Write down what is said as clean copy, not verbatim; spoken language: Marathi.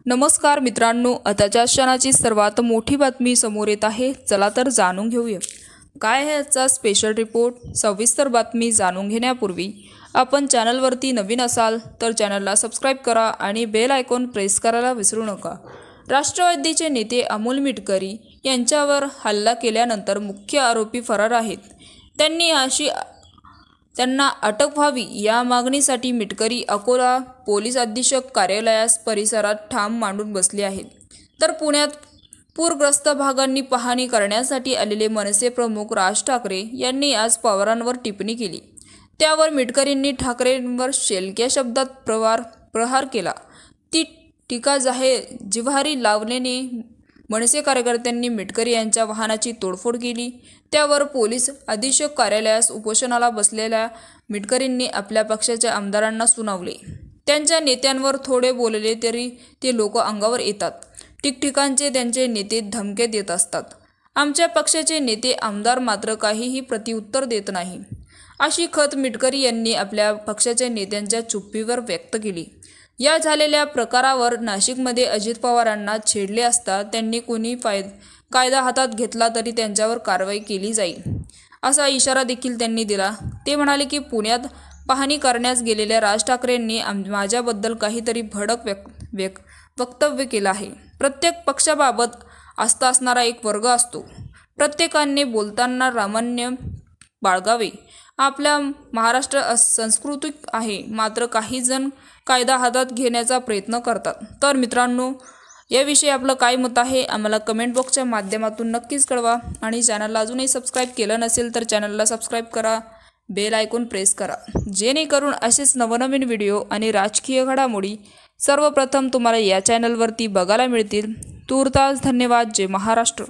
नमस्कार मित्रांनो, आताच्या क्षणाची सर्वात मोठी बातमी समोर येत आहे। चला तर जाणून घेऊया काय आहे आजचा स्पेशल रिपोर्ट। सविस्तर बातमी जाणून घेण्यापूर्वी आपण चॅनलवरती नवीन असाल तर चॅनलला सबस्क्राइब करा आणि बेल आयकॉन प्रेस करायला विसरू नका। राष्ट्रवादीचे नेते अमोल मिटकरी यांच्यावर हल्ला केल्यानंतर मुख्य आरोपी फरार आहेत। त्यांना अटक व्हावी या मागणीसाठी मिटकरी अकोला पोलीस अधीक्षक कार्यालयास परिसरात ठाम मांडून बसले आहेत। तर पुण्यात पूरग्रस्त भागांनी पाहणी करण्यासाठी आलेले मनसे प्रमुख राज ठाकरे यांनी आज पवारांवर टिप्पणी केली। त्यावर मिटकरींनी ठाकरेंवर शेलक्या शब्दात प्रहार केला। ती टीका जिव्हारी लावल्याने मनसे कार्यकर्त्यांनी मिटकरी यांच्या वाहनाची तोडफोड केली। त्यावर पोलीस अधीक्षक कार्यालयास उपोषणाला बसलेल्या मिटकरींनी आपल्या पक्षाच्या आमदारांना सुनावले। त्यांच्या नेत्यांवर थोडे बोलले तरी ते लोक अंगावर येतात। ठिकठिकाणचे त्यांचे नेते धमक्या देत असतात। आमच्या पक्षाचे नेते आमदार मात्र काहीही प्रत्युत्तर देत नाही, अशी खंत मिटकरी यांनी आपल्या पक्षाच्या नेत्यांच्या चुप्पीवर व्यक्त केली। या झालेल्या प्रकारावर नाशिकमध्ये अजित पवारांना छेडले असता त्यांनी कोणी कायदा हातात घेतला तरी त्यांच्यावर कारवाई केली जाईल, असा इशारा देखील त्यांनी दिला। ते म्हणाले की पुण्यात पाहणी करण्यास गेलेल्या राज ठाकरेंनी माझ्याबद्दल काहीतरी भडक वक्तव्य केलं आहे। प्रत्येक पक्षाबाबत आस्था असणारा एक वर्ग असतो। प्रत्येकाने बोलताना रामन्य बाळगावे। आपल्या महाराष्ट्र सांस्कृतिक आहे, मात्र काही जण कायदा हातात घेण्याचा प्रयत्न करतात। तर मित्रांनो, याविषयी आपलं काय मत आहे आम्हाला कमेंट बॉक्सच्या माध्यमातून नक्कीच कळवा आणि चॅनलला अजूनही सबस्क्राइब केलं नसेल तर चॅनलला सबस्क्राइब करा, बेल आयकॉन प्रेस करा, जेणेकरून असेच नवनवीन व्हिडिओ आणि राजकीय घडामोडी सर्वप्रथम तुम्हाला या चॅनलवरती बघायला मिळतील। तूर्तास धन्यवाद। जय महाराष्ट्र।